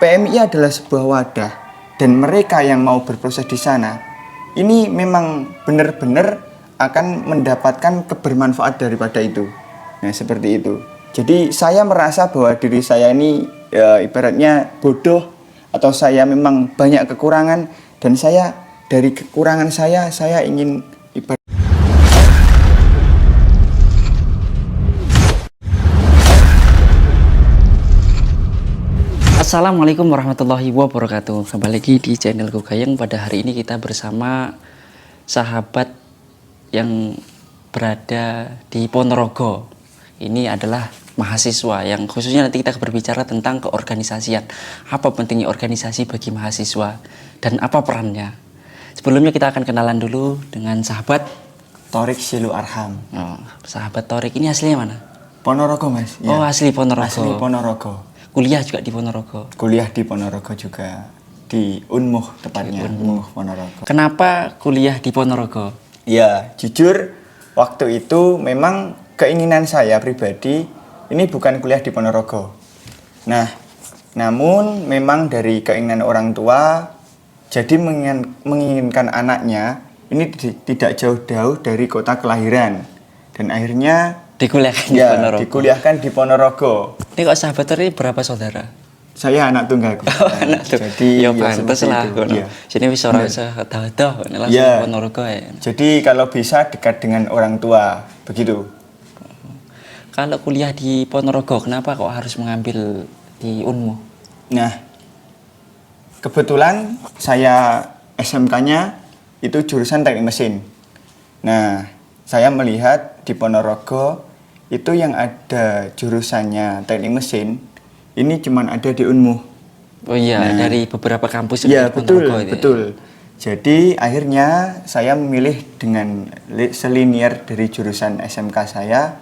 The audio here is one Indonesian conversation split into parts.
PMI adalah sebuah wadah dan mereka yang mau berproses di sana ini memang benar-benar akan mendapatkan kebermanfaat daripada itu. Nah, seperti itu. Jadi saya merasa bahwa diri saya ini ibaratnya bodoh atau saya memang banyak kekurangan dan saya dari kekurangan saya ingin Assalamualaikum warahmatullahi wabarakatuh. Kembali lagi di channel Gayeng. Pada hari ini kita bersama sahabat yang berada di Ponorogo. Ini adalah mahasiswa yang khususnya nanti kita berbicara tentang keorganisasian. Apa pentingnya organisasi bagi mahasiswa dan apa perannya. Sebelumnya kita akan kenalan dulu dengan sahabat Torik Silu Arham. Oh, sahabat Torik ini aslinya mana? Ponorogo, Mas. Oh, ya. Asli Ponorogo. Asli Ponorogo. Kuliah juga di Ponorogo. Kuliah di Ponorogo juga, di Unmuh tepatnya. Unmuh Ponorogo. Kenapa kuliah di Ponorogo? Ya, jujur waktu itu memang keinginan saya pribadi ini bukan kuliah di Ponorogo. Nah, namun memang dari keinginan orang tua jadi menginginkan anaknya ini tidak jauh-jauh dari kota kelahiran dan akhirnya dikuliahkan di Ponorogo. Ini kok sahabat ini berapa saudara? Saya anak tunggal. Anak tunggal. Jadi ya pantes lah. Sini bisa orang sedadah langsung Ponorogo ya. Jadi kalau bisa dekat dengan orang tua, begitu. Kalau kuliah di Ponorogo, kenapa kok harus mengambil di Unmuh? Nah, kebetulan saya SMK-nya itu jurusan teknik mesin. Nah, saya melihat di Ponorogo itu yang ada jurusannya teknik mesin ini cuma ada di Unmuh. Oh iya, nah, dari beberapa kampus yang di Ponorogo. Iya, betul. Jadi akhirnya saya memilih dengan selinier dari jurusan SMK saya.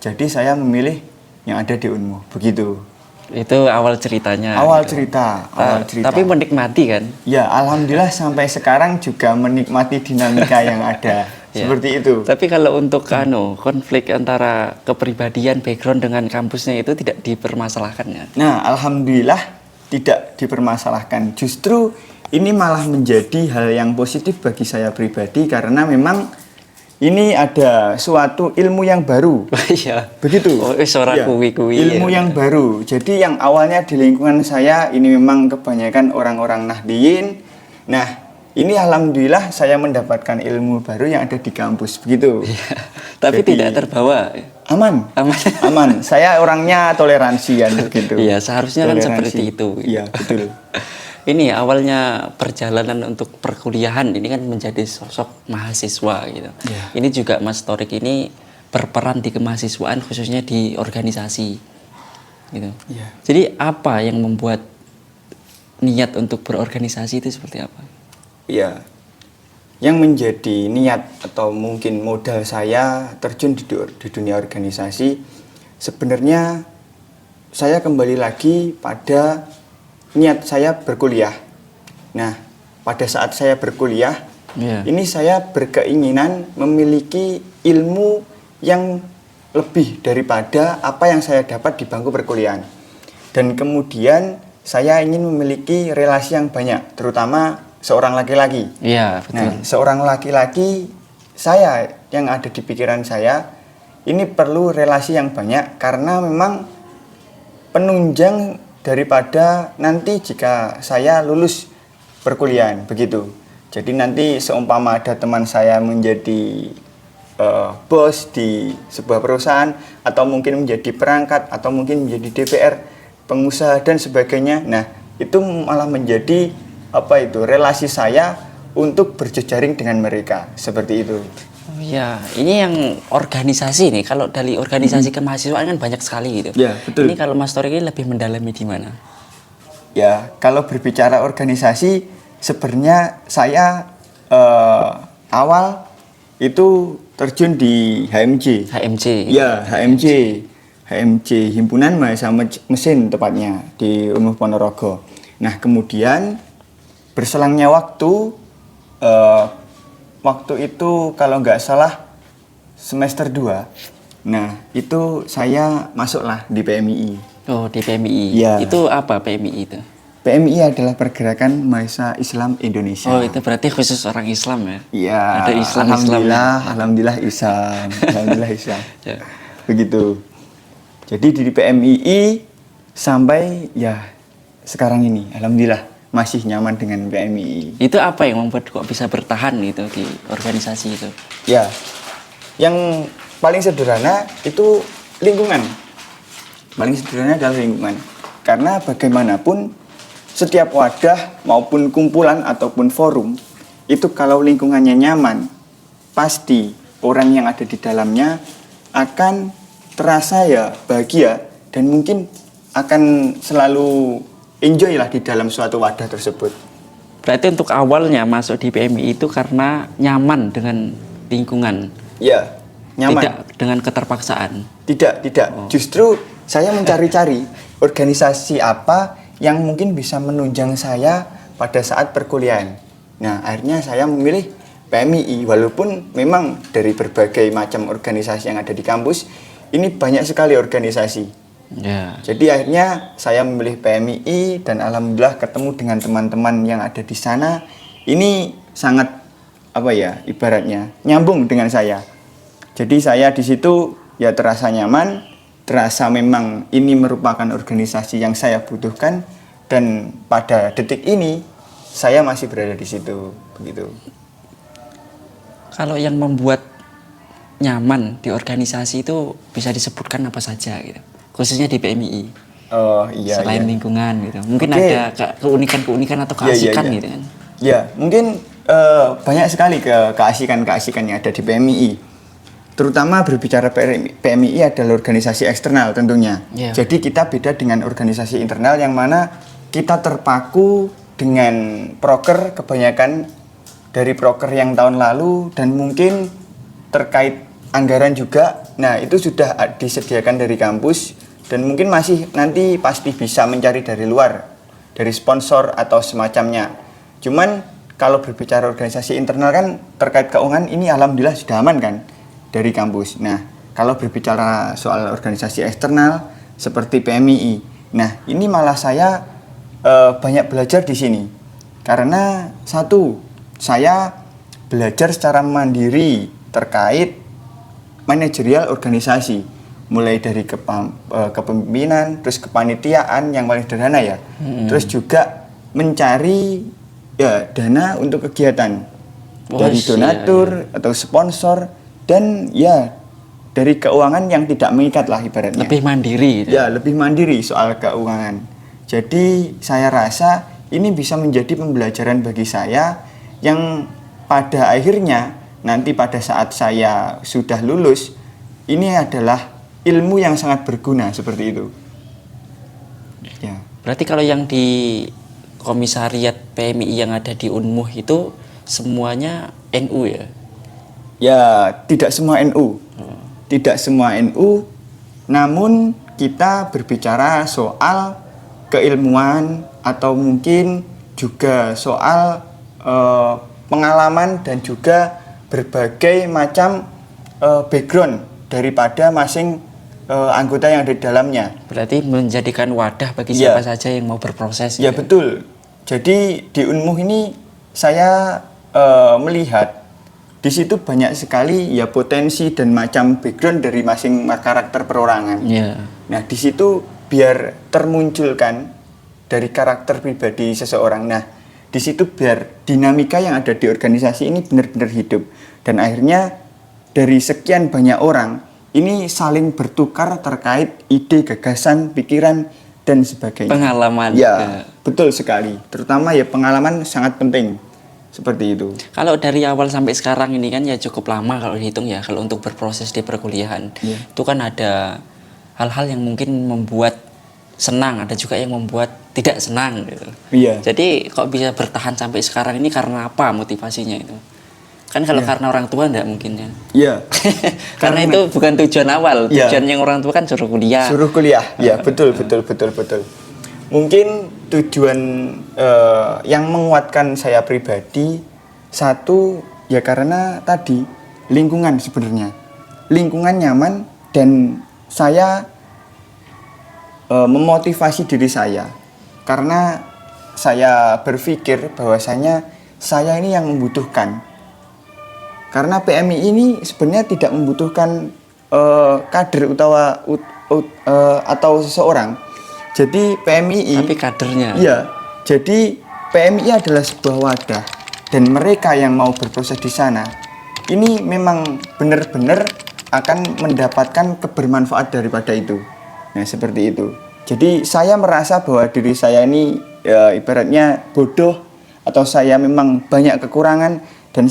Jadi saya memilih yang ada di Unmuh, begitu. Itu awal ceritanya. Awal cerita. Tapi menikmati kan? Ya, alhamdulillah sampai sekarang juga menikmati dinamika yang ada. Seperti itu. Tapi kalau untuk konflik antara kepribadian background dengan kampusnya itu tidak dipermasalahkan ya? Nah, alhamdulillah tidak dipermasalahkan. Justru ini malah menjadi hal yang positif bagi saya pribadi karena memang ini ada suatu ilmu yang baru. Iya. Begitu. Oh, ilmu yang baru. Jadi yang awalnya di lingkungan saya ini memang kebanyakan orang-orang Nahdliyin. Nah, ini alhamdulillah saya mendapatkan ilmu baru yang ada di kampus, begitu. Iya, tapi jadi, tidak terbawa. Aman. Saya orangnya toleransi kan, gitu. Iya, seharusnya toleransi. Kan seperti itu. Iya, betul. Ini awalnya perjalanan untuk perkuliahan ini kan menjadi sosok mahasiswa gitu. Yeah. Ini juga Mas Torik ini berperan di kemahasiswaan khususnya di organisasi, gitu. Yeah. Jadi apa yang membuat niat untuk berorganisasi itu seperti apa? Ya, yang menjadi niat atau mungkin modal saya terjun di dunia organisasi sebenarnya saya kembali lagi pada niat saya berkuliah. Nah, pada saat saya berkuliah, ini saya berkeinginan memiliki ilmu yang lebih daripada apa yang saya dapat di bangku perkuliahan. Dan kemudian saya ingin memiliki relasi yang banyak, terutama seorang laki-laki. Iya, betul. Nah, seorang laki-laki saya yang ada di pikiran saya ini perlu relasi yang banyak karena memang penunjang daripada nanti jika saya lulus perkuliahan, begitu. Jadi nanti seumpama ada teman saya menjadi bos di sebuah perusahaan atau mungkin menjadi perangkat atau mungkin menjadi DPR, pengusaha dan sebagainya. Nah, itu malah menjadi relasi saya untuk berjejaring dengan mereka, seperti itu. Oh ya, ini yang organisasi nih. Kalau dari organisasi kemahasiswaan kan banyak sekali gitu. Ya, betul. Ini kalau Mas Torik ini lebih mendalami di mana? Ya, kalau berbicara organisasi, sebenarnya saya awal itu terjun di HMJ. Ya, HMJ Himpunan Mahasiswa Mesin tepatnya di Unmuh Ponorogo. Nah, kemudian berselangnya waktu itu kalau nggak salah semester 2. Nah, itu saya masuklah di PMII. Oh, di PMII. Ya. Itu apa PMII itu? PMI adalah Pergerakan Mahasiswa Islam Indonesia. Oh, itu berarti khusus orang Islam ya? Iya. Ada Islam. Alhamdulillah Islam. Alhamdulillah Islam. Ya. Begitu. Jadi di PMII sampai ya sekarang ini, alhamdulillah masih nyaman dengan PMII. Itu apa yang membuat kok bisa bertahan gitu di organisasi itu? Ya, yang paling sederhana itu lingkungan. Paling sederhana adalah lingkungan. Karena bagaimanapun setiap wadah maupun kumpulan ataupun forum itu kalau lingkungannya nyaman, pasti orang yang ada di dalamnya akan terasa ya bahagia dan mungkin akan selalu enjoy lah di dalam suatu wadah tersebut. Berarti untuk awalnya masuk di PMI itu karena nyaman dengan lingkungan. Ya, nyaman. Tidak dengan keterpaksaan. Tidak. Justru saya mencari-cari organisasi apa yang mungkin bisa menunjang saya pada saat perkuliahan. Nah, akhirnya saya memilih PMII walaupun memang dari berbagai macam organisasi yang ada di kampus ini banyak sekali organisasi. Ya. Jadi akhirnya saya memilih PMII dan alhamdulillah ketemu dengan teman-teman yang ada di sana. Ini sangat ibaratnya nyambung dengan saya. Jadi saya di situ ya terasa nyaman. Terasa memang ini merupakan organisasi yang saya butuhkan dan pada detik ini saya masih berada di situ begitu. Kalau yang membuat nyaman di organisasi itu bisa disebutkan apa saja gitu. Khususnya di PMII. Oh iya. Selain iya. lingkungan gitu. Mungkin Oke. ada keunikan-keunikan atau keasikan gitu kan. Ya, mungkin banyak sekali keasikan-keasikan yang ada di PMII. Terutama berbicara PMII adalah organisasi eksternal tentunya. Yeah. Jadi kita beda dengan organisasi internal yang mana kita terpaku dengan proker kebanyakan dari proker yang tahun lalu dan mungkin terkait anggaran juga. Nah, itu sudah disediakan dari kampus dan mungkin masih nanti pasti bisa mencari dari luar, dari sponsor atau semacamnya. Cuman kalau berbicara organisasi internal kan terkait keuangan ini alhamdulillah sudah aman kan dari kampus. Nah, kalau berbicara soal organisasi eksternal seperti PMII, nah ini malah saya banyak belajar di sini. Karena satu, saya belajar secara mandiri terkait manajerial organisasi, mulai dari kepemimpinan, terus kepanitiaan yang paling sederhana ya, terus juga mencari ya dana untuk kegiatan dari donatur atau sponsor. Dan ya dari keuangan yang tidak mengikat lah ibaratnya. Lebih mandiri gitu. Ya, lebih mandiri soal keuangan. Jadi saya rasa ini bisa menjadi pembelajaran bagi saya yang pada akhirnya nanti pada saat saya sudah lulus ini adalah ilmu yang sangat berguna seperti itu. Ya. Berarti kalau yang di komisariat PMII yang ada di Unmuh itu semuanya NU ya? Ya, tidak semua NU. Tidak semua NU, namun kita berbicara soal keilmuan atau mungkin juga soal pengalaman dan juga berbagai macam background daripada masing anggota yang ada di dalamnya. Berarti menjadikan wadah bagi siapa saja yang mau berproses. Ya, gitu. betul. Jadi di Unmuh ini saya melihat di situ banyak sekali ya potensi dan macam background dari masing karakter perorangan. Yeah. Nah, di situ biar termunculkan dari karakter pribadi seseorang. Nah, di situ biar dinamika yang ada di organisasi ini benar-benar hidup dan akhirnya dari sekian banyak orang ini saling bertukar terkait ide, gagasan, pikiran dan sebagainya. Pengalaman. Ya, betul sekali. Terutama ya pengalaman sangat penting. Seperti itu. Kalau dari awal sampai sekarang ini kan ya cukup lama kalau dihitung ya kalau untuk berproses di perkuliahan. Yeah. Itu kan ada hal-hal yang mungkin membuat senang, ada juga yang membuat tidak senang gitu. Iya. Jadi kok bisa bertahan sampai sekarang ini karena apa motivasinya itu? Kan kalau karena orang tua enggak mungkin ya. Iya. Karena itu bukan tujuan awal. Iya. Tujuan yang orang tua kan suruh kuliah. Suruh kuliah. Ya, betul. Mungkin tujuan yang menguatkan saya pribadi satu ya karena tadi lingkungan sebenarnya. Lingkungan nyaman dan saya memotivasi diri saya. Karena saya berpikir bahwasanya saya ini yang membutuhkan. Karena PMI ini sebenarnya tidak membutuhkan kader atau seseorang. Jadi PMI Tapi kadernya. Iya. Jadi PMI adalah sebuah wadah dan mereka yang mau berproses di sana ini memang benar-benar akan mendapatkan kebermanfaat daripada itu. Nah, seperti itu. Jadi saya merasa bahwa diri saya ini ibaratnya bodoh atau saya memang banyak kekurangan dan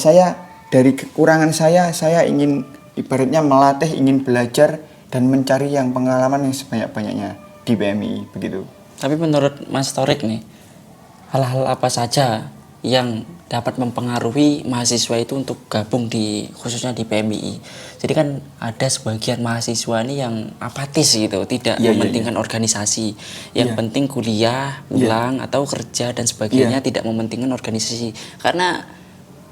dari kekurangan saya ingin ibaratnya melatih, ingin belajar dan mencari yang pengalaman yang sebanyak-banyaknya di PMI begitu. Tapi menurut Mas Torik nih, hal-hal apa saja yang dapat mempengaruhi mahasiswa itu untuk gabung khususnya di PMI. Jadi kan ada sebagian mahasiswa ini yang apatis gitu, tidak mementingkan organisasi. Yang penting kuliah, pulang atau kerja dan sebagainya, tidak mementingkan organisasi. Karena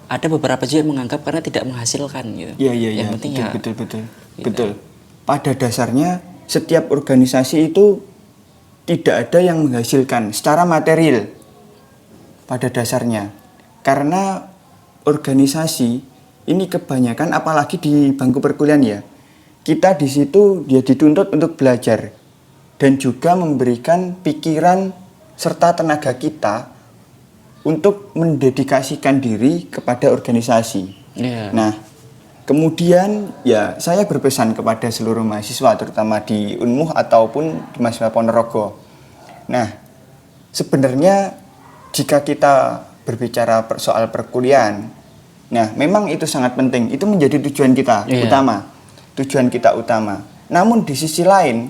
ada beberapa juga yang menganggap karena tidak menghasilkan gitu. Yang penting betul. Pada dasarnya setiap organisasi itu tidak ada yang menghasilkan secara material pada dasarnya. Karena organisasi ini kebanyakan apalagi di bangku perkuliahan ya. Kita di situ dia dituntut untuk belajar dan juga memberikan pikiran serta tenaga kita untuk mendedikasikan diri kepada organisasi. Nah, kemudian ya saya berpesan kepada seluruh mahasiswa terutama di Unmuh ataupun di mahasiswa Ponorogo. Nah, sebenarnya jika kita berbicara soal perkuliahan, nah memang itu sangat penting. Itu menjadi tujuan kita utama. Tujuan kita utama. Namun di sisi lain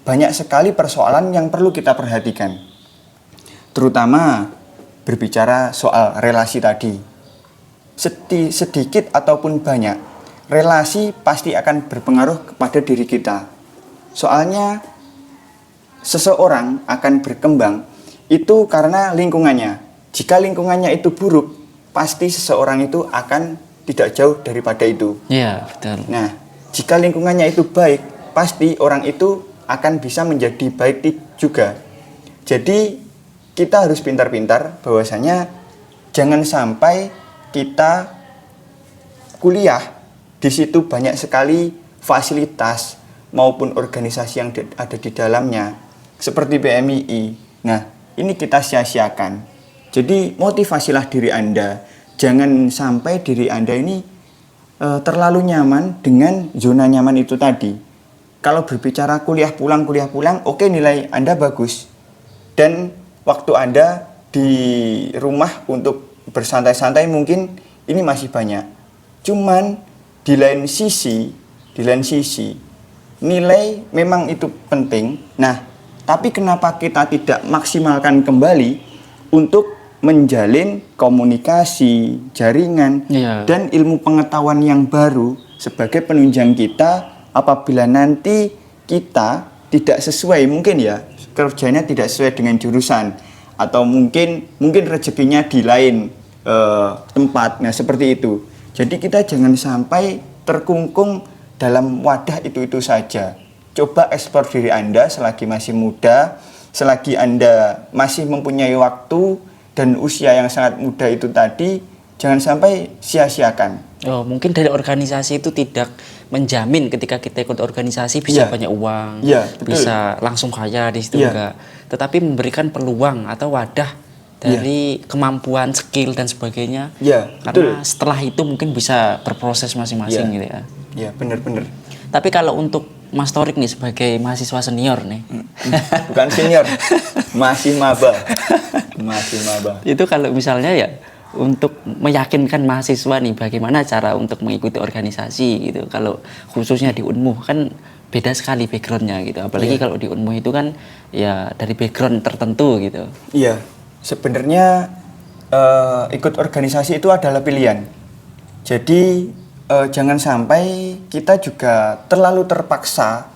banyak sekali persoalan yang perlu kita perhatikan. Terutama berbicara soal relasi tadi. Sedikit ataupun banyak, relasi pasti akan berpengaruh kepada diri kita. Soalnya seseorang akan berkembang itu karena lingkungannya. Jika lingkungannya itu buruk, pasti seseorang itu akan tidak jauh daripada itu. Iya, betul. Nah, jika lingkungannya itu baik, pasti orang itu akan bisa menjadi baik juga. Jadi, kita harus pintar-pintar bahwasanya jangan sampai kita kuliah di situ banyak sekali fasilitas maupun organisasi yang ada di dalamnya seperti PMII. Nah, ini kita sia-siakan. Jadi motivasilah diri Anda. Jangan sampai diri Anda ini terlalu nyaman dengan zona nyaman itu tadi. Kalau berbicara kuliah pulang, oke, nilai Anda bagus. Dan waktu Anda di rumah untuk bersantai-santai mungkin ini masih banyak. Cuman di lain sisi nilai memang itu penting. Nah, tapi kenapa kita tidak maksimalkan kembali untuk menjalin komunikasi, jaringan, dan ilmu pengetahuan yang baru sebagai penunjang kita apabila nanti kita tidak sesuai, mungkin ya kerjanya tidak sesuai dengan jurusan atau mungkin rezekinya di lain tempat. Nah, seperti itu. Jadi kita jangan sampai terkungkung dalam wadah itu saja. Coba eksplor diri Anda selagi masih muda, selagi Anda masih mempunyai waktu dan usia yang sangat muda itu tadi, jangan sampai sia-siakan. Oh, mungkin dari organisasi itu tidak menjamin ketika kita ikut organisasi bisa banyak uang, bisa langsung kaya di situ enggak. Tetapi memberikan peluang atau wadah dari kemampuan, skill dan sebagainya. Karena setelah itu mungkin bisa berproses masing-masing gitu ya. Iya, benar-benar. Tapi kalau untuk Mas Torik nih sebagai mahasiswa senior nih. Bukan senior, masih maba. Itu kalau misalnya ya untuk meyakinkan mahasiswa nih bagaimana cara untuk mengikuti organisasi gitu. Kalau khususnya di Unmuh kan beda sekali backgroundnya gitu. Apalagi kalau di Unmuh itu kan ya dari background tertentu gitu. Iya, sebenarnya ikut organisasi itu adalah pilihan. Jadi jangan sampai kita juga terlalu terpaksa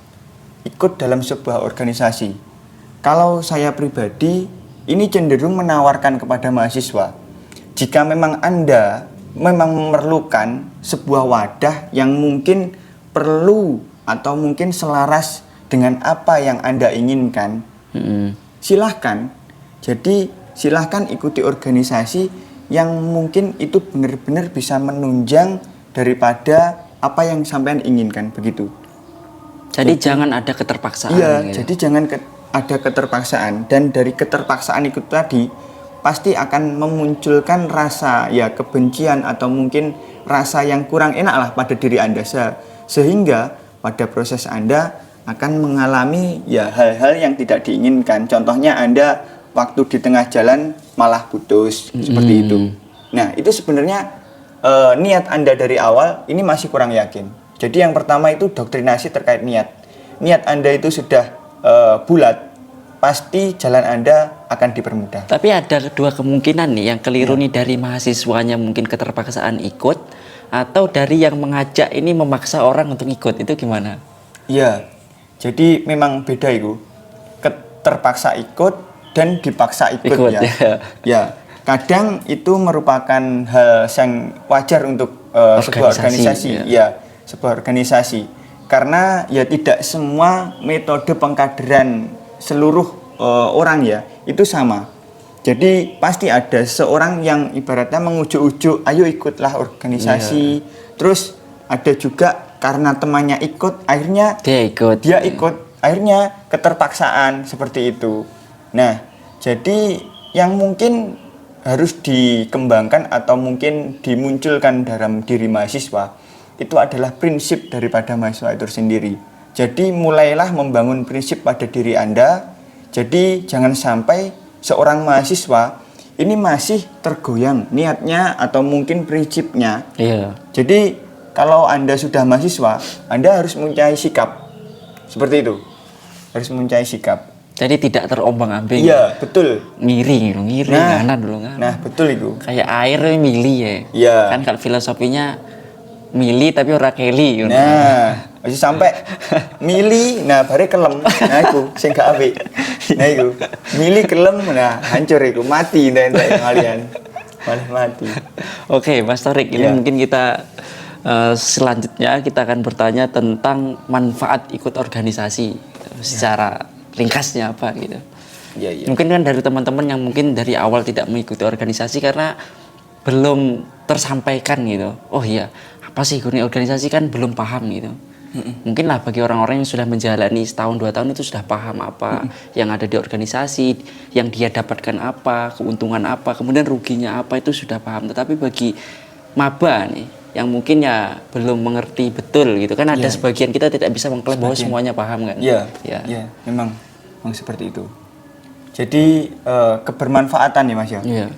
ikut dalam sebuah organisasi. Kalau saya pribadi, ini cenderung menawarkan kepada mahasiswa. Jika memang Anda memerlukan sebuah wadah yang mungkin perlu atau mungkin selaras dengan apa yang Anda inginkan, silahkan. Jadi silahkan ikuti organisasi yang mungkin itu benar-benar bisa menunjang daripada apa yang sampean inginkan, begitu. Jadi jangan ada keterpaksaan. Iya, gitu. jadi jangan ada keterpaksaan, dan dari keterpaksaan itu tadi pasti akan memunculkan rasa ya kebencian atau mungkin rasa yang kurang enak lah pada diri Anda, sehingga pada proses Anda akan mengalami ya hal-hal yang tidak diinginkan. Contohnya Anda waktu di tengah jalan malah putus, seperti itu. Nah, itu sebenarnya niat Anda dari awal ini masih kurang yakin. Jadi yang pertama itu doktrinasi terkait niat. Niat Anda itu sudah bulat, pasti jalan Anda akan dipermudah. Tapi ada dua kemungkinan nih yang keliru nih dari mahasiswanya, mungkin keterpaksaan ikut, atau dari yang mengajak ini memaksa orang untuk ikut. Itu gimana? Iya, jadi memang beda itu. Terpaksa ikut dan dipaksa ikut ya. Ya, kadang itu merupakan hal yang wajar untuk sebuah organisasi. Ya, sebuah organisasi. Karena ya tidak semua metode pengkaderan seluruh orang ya itu sama. Jadi pasti ada seorang yang ibaratnya mengujuk-ujuk, ayo ikutlah organisasi. Terus ada juga karena temannya ikut, akhirnya dia ikut. Akhirnya keterpaksaan seperti itu. Nah, jadi yang mungkin harus dikembangkan atau mungkin dimunculkan dalam diri mahasiswa itu adalah prinsip daripada mahasiswa itu sendiri. Jadi mulailah membangun prinsip pada diri Anda. Jadi jangan sampai seorang mahasiswa ini masih tergoyang niatnya atau mungkin prinsipnya. Iya. Jadi kalau Anda sudah mahasiswa, Anda harus mempunyai sikap seperti itu. Harus mempunyai sikap. Jadi tidak terombang-ambing. Iya, betul. Ngiri nganan dulu kan. Nah, betul itu. Kayak air milih ya. Iya. Kan kalau filosofinya milih tapi ora keli. Nah, masih sampai milih, nah bare kelem. Nah iku sing gak apik. Nah iku. Milih kelem, nah hancur iku, mati entek kalian. Malah mati. Oke, Mas Torik, ini mungkin kita selanjutnya kita akan bertanya tentang manfaat ikut organisasi secara ringkasnya apa gitu. Iya. Mungkin kan dari teman-teman yang mungkin dari awal tidak mengikuti organisasi karena belum tersampaikan gitu. Oh iya, apa sih organisasi kan belum paham gitu. Mungkin lah bagi orang-orang yang sudah menjalani setahun 2 tahun itu sudah paham apa yang ada di organisasi, yang dia dapatkan apa, keuntungan apa, kemudian ruginya apa, itu sudah paham. Tetapi bagi maba nih yang mungkin ya belum mengerti betul gitu kan, ada sebagian kita tidak bisa mengklaim bahwa semuanya paham kan. Iya, memang seperti itu. Jadi kebermanfaatan ya Mas ya. Iya.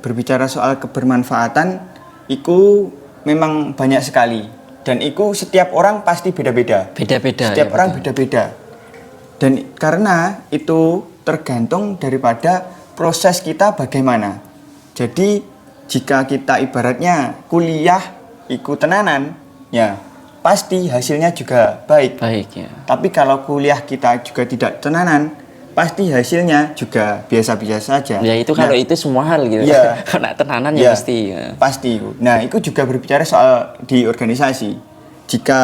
Berbicara soal kebermanfaatan, itu memang banyak sekali. Dan itu setiap orang pasti beda-beda. Setiap orang beda-beda. Dan karena itu tergantung daripada proses kita bagaimana. Jadi jika kita ibaratnya kuliah ikut tenanan, ya pasti hasilnya juga baik. Ya. Tapi kalau kuliah kita juga tidak tenanan, pasti hasilnya juga biasa-biasa saja. Ya itu kalau itu semua hal gitu. Ya. Karena tenanan ya pasti. Ya. Pasti. Nah, itu juga berbicara soal di organisasi. Jika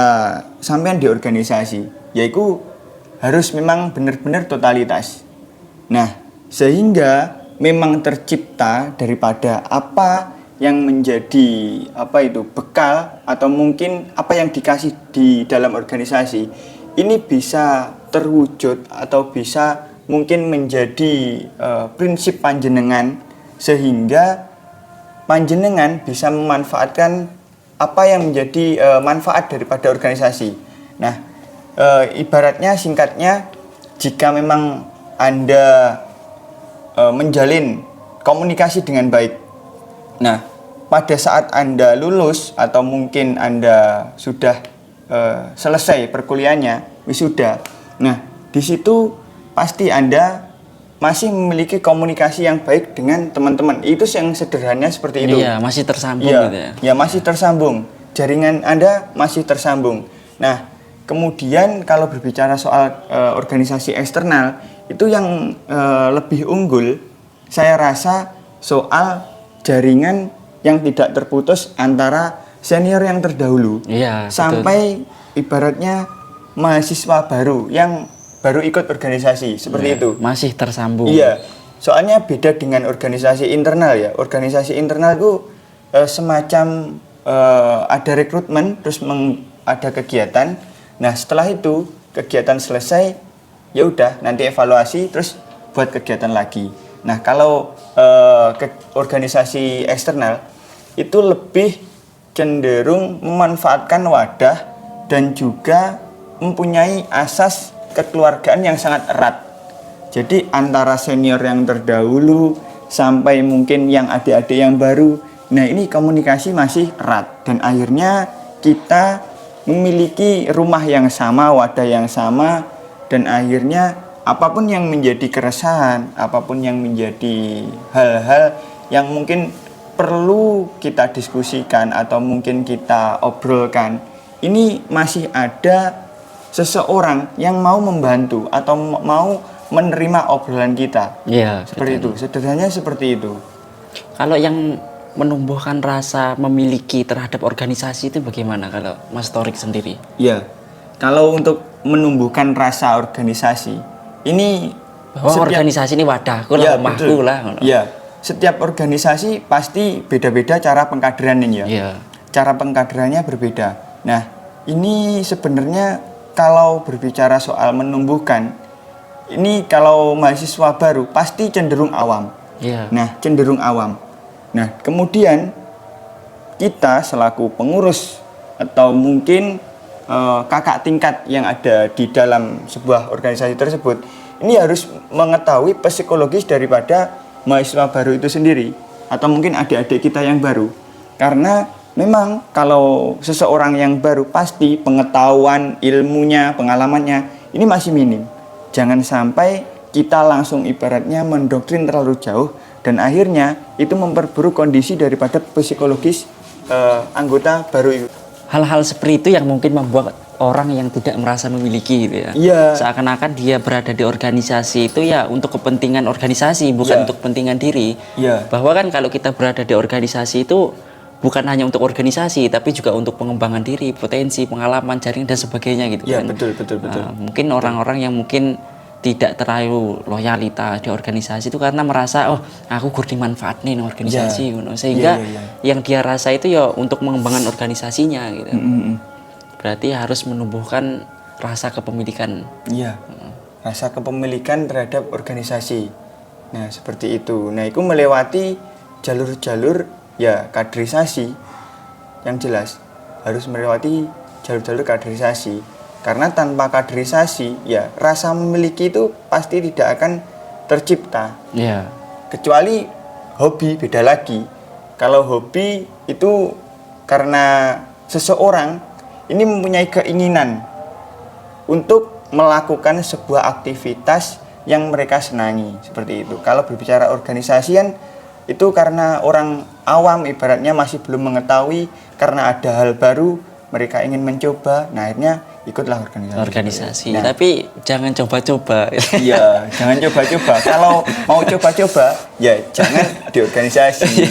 sampean di organisasi, yaitu harus memang benar-benar totalitas. Nah, sehingga memang tercipta daripada apa yang menjadi bekal atau mungkin apa yang dikasih di dalam organisasi ini bisa terwujud atau bisa mungkin menjadi prinsip panjenengan, sehingga panjenengan bisa memanfaatkan apa yang menjadi manfaat daripada organisasi. Nah, ibaratnya singkatnya, jika memang Anda menjalin komunikasi dengan baik, nah pada saat Anda lulus atau mungkin Anda sudah selesai perkuliahannya, wisuda, nah di situ pasti Anda masih memiliki komunikasi yang baik dengan teman-teman. Itu yang sederhana seperti itu. Iya, masih tersambung gitu ya. Ya, masih tersambung. Jaringan Anda masih tersambung. Nah, kemudian kalau berbicara soal organisasi eksternal, itu yang lebih unggul, saya rasa soal jaringan yang tidak terputus antara senior yang terdahulu sampai ibaratnya mahasiswa baru yang baru ikut organisasi seperti itu. Masih tersambung. Iya. Soalnya beda dengan organisasi internal ya. Organisasi internal itu semacam ada rekrutmen, terus ada kegiatan. Nah setelah itu kegiatan selesai, ya udah nanti evaluasi, terus buat kegiatan lagi. Nah kalau organisasi eksternal itu lebih cenderung memanfaatkan wadah dan juga mempunyai asas kekeluargaan yang sangat erat. Jadi antara senior yang terdahulu sampai mungkin yang adik-adik yang baru, nah ini komunikasi masih erat dan akhirnya kita memiliki rumah yang sama, wadah yang sama, dan akhirnya apapun yang menjadi keresahan, apapun yang menjadi hal-hal yang mungkin perlu kita diskusikan atau mungkin kita obrolkan, ini masih ada seseorang yang mau membantu atau mau menerima obrolan kita. Iya, Seperti itu, sederhananya seperti itu. Kalau yang menumbuhkan rasa memiliki terhadap organisasi itu bagaimana kalau Mas Torik sendiri? Ya, kalau untuk menumbuhkan rasa organisasi, ini Bahwa organisasi ini wadahku lah, rumahku lah. Ya, setiap organisasi pasti beda-beda cara pengkaderannya ya. Iya. Cara pengkaderannya berbeda. Nah, ini sebenarnya kalau berbicara soal menumbuhkan, ini kalau mahasiswa baru pasti cenderung awam. Iya. Nah, cenderung awam. Nah, kemudian kita selaku pengurus atau mungkin kakak tingkat yang ada di dalam sebuah organisasi tersebut, ini harus mengetahui psikologis daripada mahasiswa baru itu sendiri atau mungkin adik-adik kita yang baru. Karena memang kalau seseorang yang baru pasti pengetahuan, ilmunya, pengalamannya ini masih minim. Jangan sampai kita langsung ibaratnya mendoktrin terlalu jauh dan akhirnya itu memperburuk kondisi daripada psikologis anggota baru itu. Hal-hal seperti itu yang mungkin membuat orang yang tidak merasa memiliki gitu ya. Iya. Seakan-akan dia berada di organisasi itu ya untuk kepentingan organisasi, bukan untuk kepentingan diri. Iya. Bahwa kan kalau kita berada di organisasi itu bukan hanya untuk organisasi, tapi juga untuk pengembangan diri, potensi, pengalaman, jaringan dan sebagainya gitu Iya, kan. betul. Mungkin orang-orang yang mungkin tidak terlalu loyalitas di organisasi itu karena merasa oh aku gur dimanfaatkan organisasi sehingga yang dia rasa itu ya untuk mengembangkan organisasinya gitu. Berarti harus menumbuhkan rasa kepemilikan. Iya. Rasa kepemilikan terhadap organisasi. Nah, seperti itu. Nah, itu melewati jalur-jalur ya kaderisasi yang jelas harus melewati jalur-jalur kaderisasi. Karena tanpa kaderisasi, ya rasa memiliki itu pasti tidak akan tercipta. Iya. Kecuali hobi, beda lagi. Kalau hobi itu karena seseorang ini mempunyai keinginan untuk melakukan sebuah aktivitas yang mereka senangi, seperti itu. Kalau berbicara organisasi kan itu karena orang awam ibaratnya masih belum mengetahui, karena ada hal baru mereka ingin mencoba, nah akhirnya ikutlah organisasi. Nah, tapi jangan coba-coba. Iya, jangan coba-coba. Kalau mau coba-coba, ya jangan di organisasi.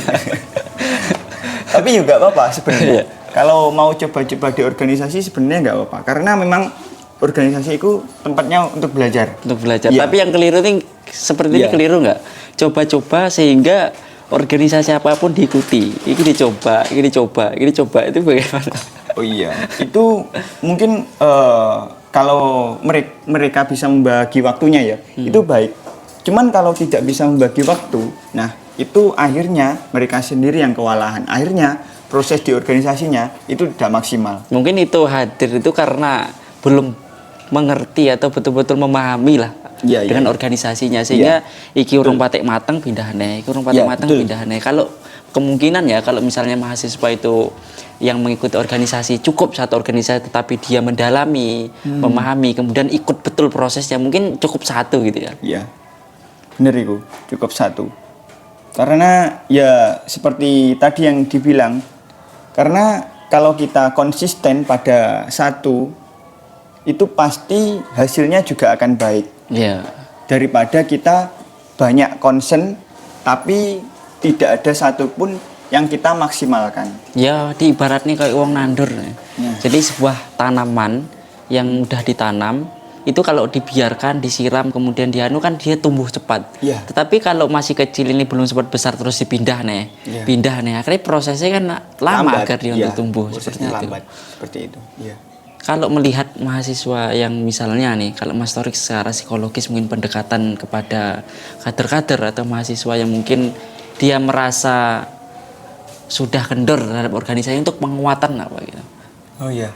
Tapi juga apa-apa sebenarnya. Kalau mau coba-coba di organisasi sebenarnya nggak apa-apa. Karena memang organisasi itu tempatnya untuk belajar. Untuk belajar. Ya. Tapi yang keliru ini seperti ini keliru nggak? Coba-coba sehingga organisasi apapun diikuti. Ini dicoba, itu bagaimana? Oh iya, itu mungkin kalau mereka bisa membagi waktunya ya, itu baik. Cuman kalau tidak bisa membagi waktu, nah itu akhirnya mereka sendiri yang kewalahan. Akhirnya proses di organisasinya itu tidak maksimal. Mungkin itu hadir itu karena belum mengerti atau betul-betul memahami lah dengan organisasinya, sehingga iki urung patek mateng pindahane, iki urung patek mateng pindahane. Kalau kemungkinan ya kalau misalnya mahasiswa itu yang mengikuti organisasi cukup satu organisasi tetapi dia mendalami, memahami, kemudian ikut betul prosesnya, mungkin cukup satu gitu ya. Iya. Bener itu, cukup satu. Karena ya seperti tadi yang dibilang, karena kalau kita konsisten pada satu itu pasti hasilnya juga akan baik. Iya. Daripada kita banyak concern tapi tidak ada satupun yang kita maksimalkan. Ya, diibaratnya kayak uang nandur. Jadi sebuah tanaman yang udah ditanam itu kalau dibiarkan, disiram, kemudian dianu kan dia tumbuh cepat. Iya. Tetapi kalau masih kecil ini belum sempat besar terus dipindah nih, Iya. pindah nih, akhirnya prosesnya kan lama agar dia untuk tumbuh seperti prosesnya itu. lambat seperti itu. Iya. Kalau melihat mahasiswa yang misalnya nih, kalau Mas Torik secara psikologis mungkin pendekatan kepada kader-kader atau mahasiswa yang mungkin dia merasa sudah kendor terhadap organisasi untuk penguatan apa gitu. Oh iya.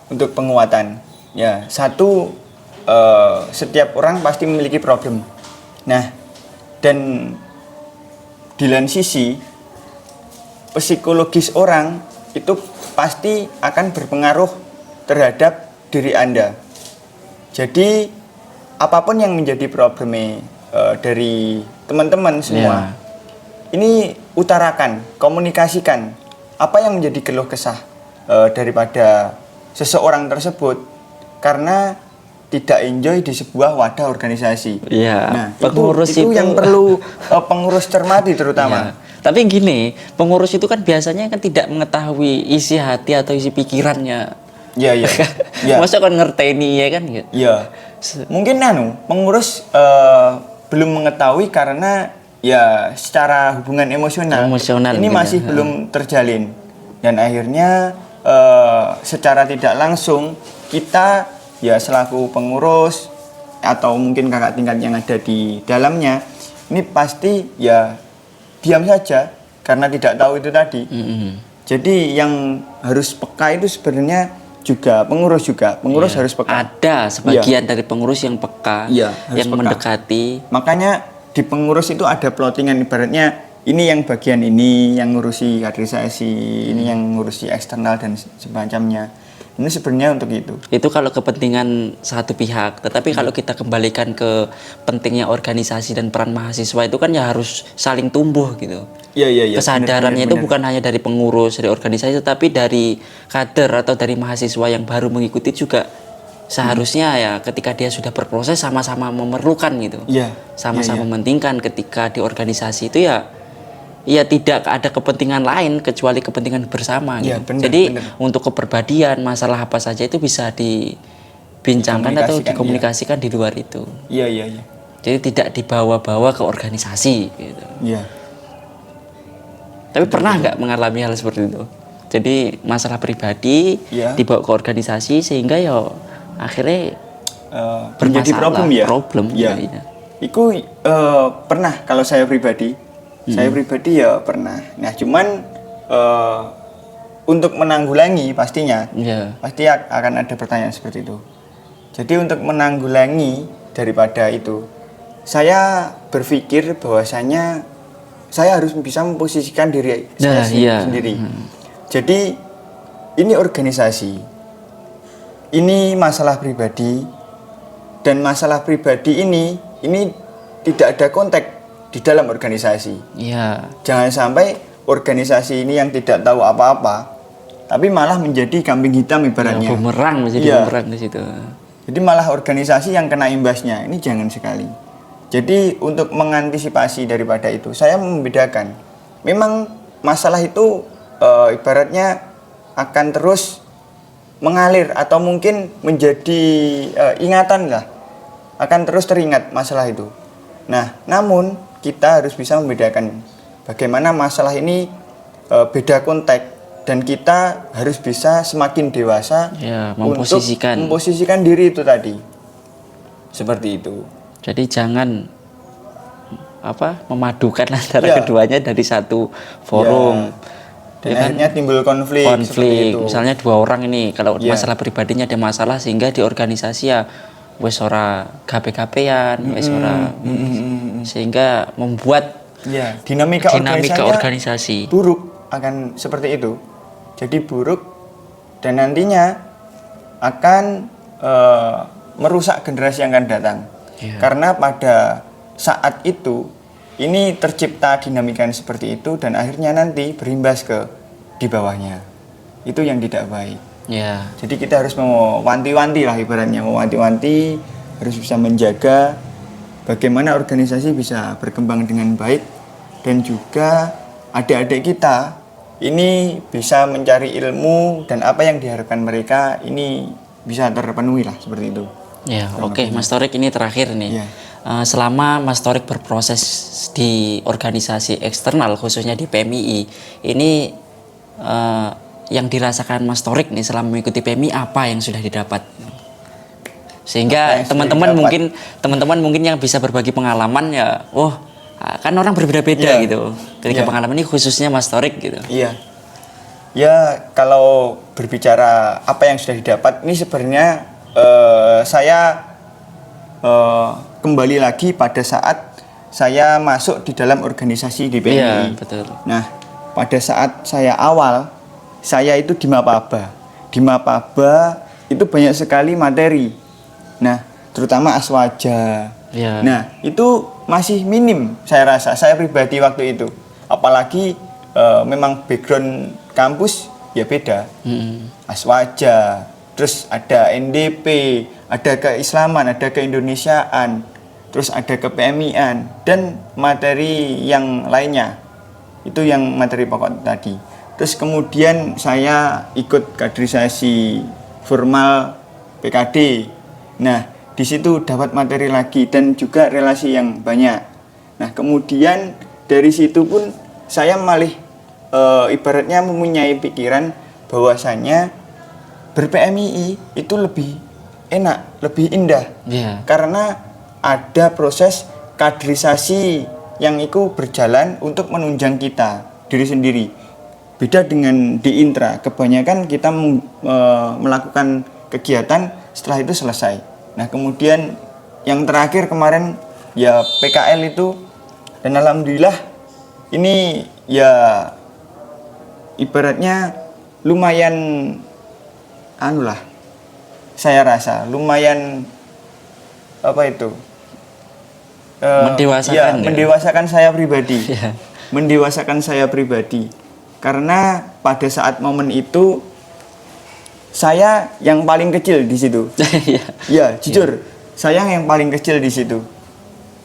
Untuk penguatan. Ya, satu setiap orang pasti memiliki problem. Nah, dan di lain sisi psikologis orang itu pasti akan berpengaruh terhadap diri Anda. Jadi apapun yang menjadi problemnya dari teman-teman semua, ini utarakan, komunikasikan apa yang menjadi keluh kesah daripada seseorang tersebut karena tidak enjoy di sebuah wadah organisasi. Iya. Nah, Pengurus itu yang perlu pengurus cermati terutama. Ya. Tapi gini, pengurus itu kan biasanya kan tidak mengetahui isi hati atau isi pikirannya. Iya, iya. Iya. Masa kan ngerteni ya kan gitu. Iya. Mungkin pengurus belum mengetahui karena ya secara hubungan emosional ini gitu. masih belum terjalin. Dan akhirnya secara tidak langsung kita ya selaku pengurus atau mungkin kakak tingkat yang ada di dalamnya ini pasti ya diam saja karena tidak tahu itu tadi. Jadi yang harus peka itu sebenarnya pengurus harus peka. Ada sebagian dari pengurus yang peka, yang peka. mendekati. Makanya di pengurus itu ada plottingan, ibaratnya ini yang bagian ini yang ngurusi kaderisasi, ini yang ngurusi eksternal dan semacamnya. Ini sebenarnya untuk itu. Itu kalau kepentingan satu pihak. Tetapi kalau kita kembalikan ke pentingnya organisasi dan peran mahasiswa itu kan ya harus saling tumbuh gitu. Iya. Kesadarannya bener. itu bukan hanya dari pengurus, dari organisasi, tetapi dari kader atau dari mahasiswa yang baru mengikuti juga seharusnya ya ketika dia sudah berproses sama-sama memerlukan gitu. Iya. Sama-sama mementingkan ketika di organisasi itu ya tidak ada kepentingan lain kecuali kepentingan bersama gitu. Jadi untuk kepribadian, masalah apa saja itu bisa dibincangkan atau dikomunikasikan di luar itu. Iya. Jadi tidak dibawa-bawa ke organisasi gitu. Iya. Tapi pernah nggak mengalami hal seperti itu? Jadi masalah pribadi dibawa ke organisasi sehingga ya akhirnya menjadi problem. Iya. Itu pernah kalau saya pribadi. Saya pribadi ya pernah. Nah, cuman untuk menanggulangi pastinya pasti akan ada pertanyaan seperti itu. Jadi untuk menanggulangi daripada itu, saya berpikir bahwasanya saya harus bisa memposisikan diri saya sendiri. Jadi ini organisasi, ini masalah pribadi, dan masalah pribadi ini tidak ada konteks di dalam organisasi. Iya. Jangan sampai organisasi ini yang tidak tahu apa-apa, tapi malah menjadi kambing hitam ibaratnya. Bumerang menjadi bumerang di situ. Jadi malah organisasi yang kena imbasnya. Ini jangan sekali. Jadi untuk mengantisipasi daripada itu, saya membedakan. Memang masalah itu ibaratnya akan terus mengalir atau mungkin menjadi ingatan lah. Akan terus teringat masalah itu. Nah, namun kita harus bisa membedakan bagaimana masalah ini beda konteks dan kita harus bisa semakin dewasa untuk memposisikan diri itu tadi. Seperti itu. Jadi jangan memadukan antara keduanya dari satu forum. Dan akhirnya timbul konflik. Misalnya dua orang ini kalau masalah pribadinya ada masalah sehingga di organisasi ya wes ora gape-gapean, wes ora sehingga membuat dinamika organisasi buruk akan seperti itu. Jadi buruk dan nantinya akan merusak generasi yang akan datang. Karena pada saat itu ini tercipta dinamika yang seperti itu dan akhirnya nanti berimbas ke di bawahnya. Itu yang tidak baik. Jadi kita harus mewanti-wanti lah ibaratnya, mewanti-wanti, harus bisa menjaga bagaimana organisasi bisa berkembang dengan baik dan juga adik-adik kita ini bisa mencari ilmu dan apa yang diharapkan mereka ini bisa terpenuhi lah seperti itu. Ya, oke, Mas Torik, ini terakhir nih. Iya. Selama Mas Torik berproses di organisasi eksternal, khususnya di PMII, ini yang dirasakan Mas Torik nih selama mengikuti PMI, apa yang sudah didapat? Sehingga teman-teman mungkin yang bisa berbagi pengalaman ya, kan orang berbeda-beda Iya. gitu. Ketika Iya. pengalaman ini khususnya Mas Torik gitu. Iya. Ya, kalau berbicara apa yang sudah didapat, ini sebenarnya saya kembali lagi pada saat saya masuk di dalam organisasi di PMI. Iya, betul. Nah, pada saat saya awal, saya itu di Mapaba. Di Mapaba itu banyak sekali materi. Nah, terutama aswaja. Iya. Nah, itu masih minim saya rasa, saya pribadi waktu itu. Apalagi memang background kampus ya beda. Aswaja, terus ada NDP, ada keislaman, ada keindonesiaan, terus ada ke-PMI-an, dan materi yang lainnya. Itu yang materi pokok tadi. Terus kemudian saya ikut kaderisasi formal PKD. Nah, di situ dapat materi lagi dan juga relasi yang banyak. Nah, kemudian dari situ pun saya malah ibaratnya mempunyai pikiran bahwasanya ber-PMII itu lebih enak, lebih indah. Iya. Karena ada proses kaderisasi yang itu berjalan untuk menunjang kita diri sendiri. Beda dengan di intra, kebanyakan kita melakukan kegiatan setelah itu selesai. Nah, kemudian yang terakhir kemarin ya PKL itu, dan alhamdulillah ini ya ibaratnya lumayan saya rasa lumayan Mendewasakan ya, ya? mendewasakan saya pribadi. Iya. Mendewasakan saya pribadi. Karena pada saat momen itu saya yang paling kecil di situ. Iya. Ya, jujur, saya yang paling kecil di situ.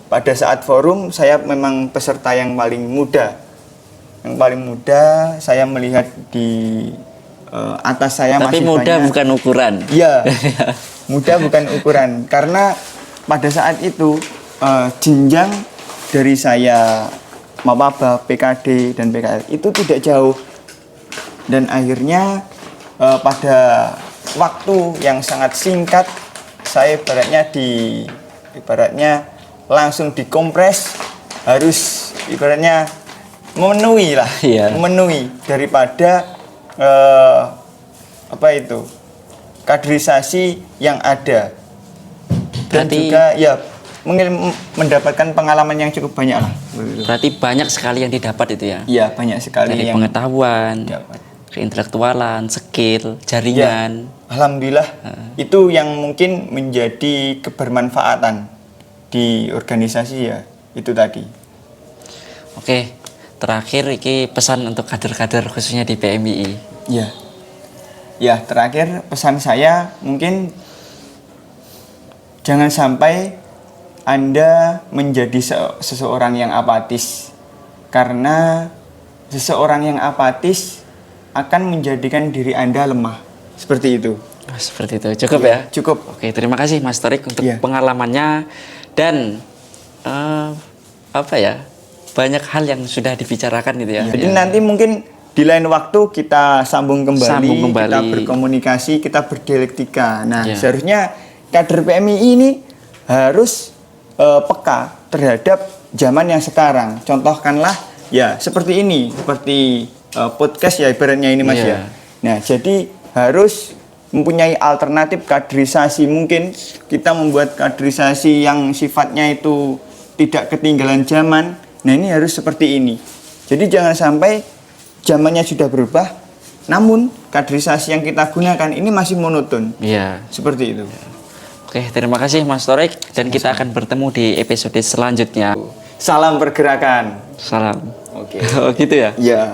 Pada saat forum saya memang peserta yang paling muda. Yang paling muda, saya melihat di atas saya Tapi masih muda banyak. bukan ukuran. Iya, mudah bukan ukuran. Karena pada saat itu jenjang dari saya Mapaba, PKD, dan PKL itu tidak jauh. Dan akhirnya pada waktu yang sangat singkat, saya ibaratnya langsung dikompres, harus ibaratnya memenuhi lah, Iya. memenuhi daripada kaderisasi yang ada, dan Berarti- juga ya mendapatkan pengalaman yang cukup banyak lah. Berarti banyak sekali yang didapat itu ya. Iya, banyak sekali Dari yang pengetahuan, dapat. keintelektualan, skill, jaringan. Ya, alhamdulillah itu yang mungkin menjadi kebermanfaatan di organisasi ya, itu tadi. Oke, terakhir iki pesan untuk kader-kader khususnya di PMII. Ya. Ya, terakhir pesan saya mungkin jangan sampai Anda menjadi seseorang yang apatis. Karena seseorang yang apatis akan menjadikan diri Anda lemah. Seperti itu. Oh, seperti itu. Cukup Iya, ya? cukup. Oke, terima kasih Mas Torik untuk Iya. pengalamannya dan banyak hal yang sudah dibicarakan gitu ya. Jadi nanti mungkin di lain waktu kita sambung kembali, kita berkomunikasi, kita berdialektika. Nah, Iya. seharusnya kader PMII ini harus peka terhadap zaman yang sekarang. Contohkanlah ya seperti ini, seperti podcast ya ibaratnya ini Mas Iya. ya. Nah, jadi harus mempunyai alternatif kaderisasi. Mungkin kita membuat kaderisasi yang sifatnya itu tidak ketinggalan zaman. Nah, ini harus seperti ini. Jadi jangan sampai zamannya sudah berubah, namun kaderisasi yang kita gunakan ini masih monoton. Iya. Seperti itu. Oke, terima kasih Mas Torik dan kita akan bertemu di episode selanjutnya. Salam pergerakan. Salam. Oke. Oh gitu ya? Ya.